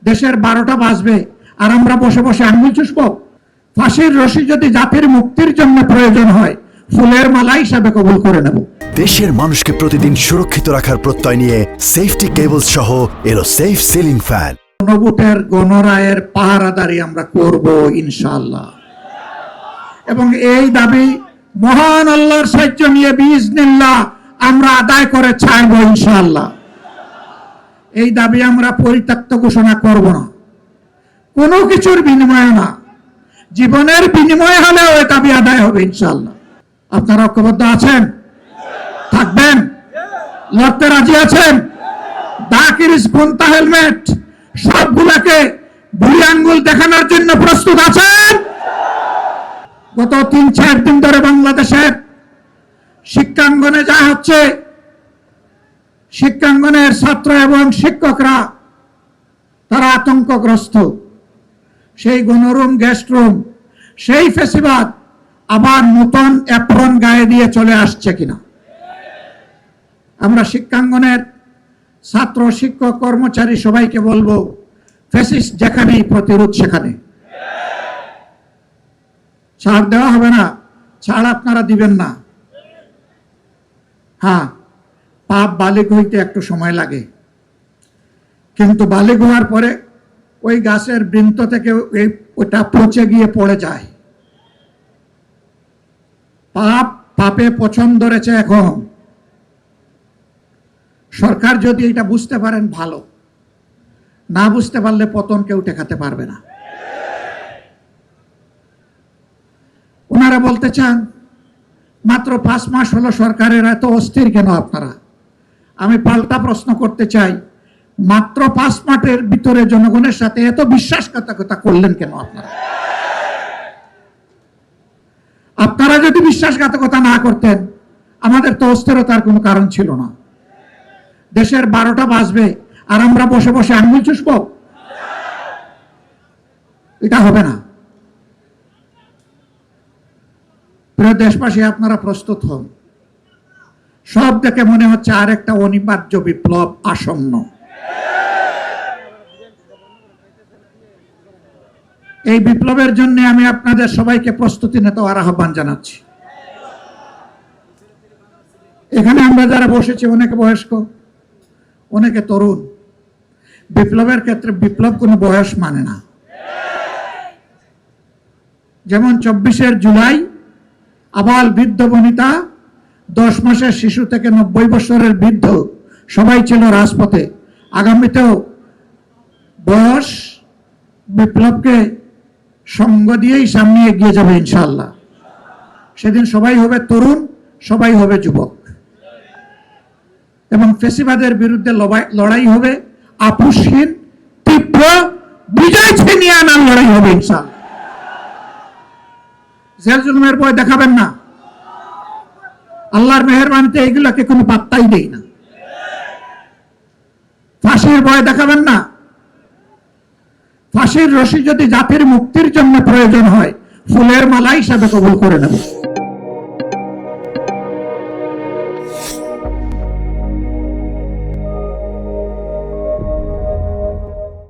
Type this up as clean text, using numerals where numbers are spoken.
দেশের 12টা বাজবে আর আমরা বসে বসে আঙ্গুল চুষবো? ফাঁসির রশি যদি জাতির মুক্তির জন্য প্রয়োজন হয়, ফুলের মালা হিসাবে কবুল করে নেব। দেশের মানুষকে প্রতিদিন সুরক্ষিত রাখার প্রত্যয় নিয়ে সেফটি কেবল সহ এলো সেফ সিলিং ফ্যান। গণভোটের গণরায়ের পাহারাদারি আমরা করব ইনশাআল্লাহ, এবং এই দাবি মহান আল্লাহর সাহায্য নিয়ে বিইজনিল্লাহ আমরা আদায় করে ছাড়বো ইনশাআল্লাহ। এই দাবি আমরা পরিত্যক্ত ঘোষণা করব না, কোনো কিছুর বিনিময়ে না, জীবনের বিনিময়ে হলেও এই দাবি আদায় হবে ইনশাআল্লাহ। আপনারা ঐক্যবদ্ধ আছেন? থাকবেন? লড়তে রাজি আছেন? দাকিরিস গুন্তা হেলমেট সবগুলাকে বুড়ি আঙ্গুল দেখানোর জন্য প্রস্তুত আছেন? গত 3-4 দিন ধরে বাংলাদেশের শিক্ষাঙ্গনে যা হচ্ছে, শিক্ষাঙ্গনের ছাত্র এবং শিক্ষকরা তারা আতঙ্কগ্রস্ত। সেই গণরুম, গেস্ট রুম, সেই ফেসিবাদ আবার নতুন অ্যাপ্রন গায়ে দিয়ে চলে আসছে কিনা। আমরা শিক্ষাঙ্গনের ছাত্র, শিক্ষক, কর্মচারী সবাইকে বলবো, ফ্যাসিস্ট যেখানেই প্রতিরোধ সেখানে। ছাড় দেওয়া হবে না, ছাড় আপনারা দিবেন না। হ্যাঁ, পাপ বালিগ হইতে একটু সময় লাগে, কিন্তু বালিগ হওয়ার পরে ওই গাছের বৃন্ত থেকে ওটা পচে গিয়ে পড়ে যায়। পাপ পাপে পছন্দ ধরেছে এখন। সরকার যদি এটা বুঝতে পারেন ভালো, না বুঝতে পারলে পতন কেউ ঠেকাতে পারবে না। ওনারা বলতে চান মাত্র 5 মাস হলো সরকারের, এত অস্থির কেন আপনারা? আমি পাল্টা প্রশ্ন করতে চাই, মাত্র 5 মাসের ভিতরে জনগণের সাথে এত বিশ্বাসঘাতকতা করলেন কেন আপনারা? আপনারা যদি বিশ্বাসঘাতকতা না করতেন, আমাদের তো অস্থিরতার কোনো কারণ ছিল না। দেশের 12টা বাজবে আর আমরা বসে বসে আঙ্গুল চুষবো? এটা হবে না। প্রিয় দেশবাসী, আপনারা প্রস্তুত হন। সব দেখে মনে হচ্ছে আর একটা অনিবার্য বিপ্লব আসন্ন। এই বিপ্লবের জন্য আমি আপনাদের সবাইকে প্রস্তুতি নিতে আহ্বান জানাচ্ছি। এখানে আমরা যারা বসেছি, অনেকে বয়স্ক, অনেকে তরুণ। বিপ্লবের ক্ষেত্রে বিপ্লব কোনো বয়স মানে না। যেমন 24 জুলাই আবাল বৃদ্ধ বনিতা, 10 মাসের শিশু থেকে 90 বছরের বৃদ্ধ সবাই ছিল রাজপথে। আগামীতেও বয়স বিপ্লবকে সঙ্গ দিয়েই সামনে এগিয়ে যাবে ইনশাআল্লাহ। সেদিন সবাই হবে তরুণ, সবাই হবে যুবক, এবং ফেসিবাদের বিরুদ্ধে লড়াই হবে আপোষহীন, তীব্র, বিজয় ছিনিয়ে আনার লড়াই হবে ইনশাআল্লাহ। জেল জুলুমের ভয় দেখাবেন না। আল্লাহর মেহেরবানিতে এইগুলোকে কোনো পাত্তাই দেই না। ফাঁসির ভয় দেখাবেন না। ফাঁসির রশি যদি জাতির মুক্তির জন্য প্রয়োজন হয়, ফুলের মালা হিসাবে কবুল করে নেব।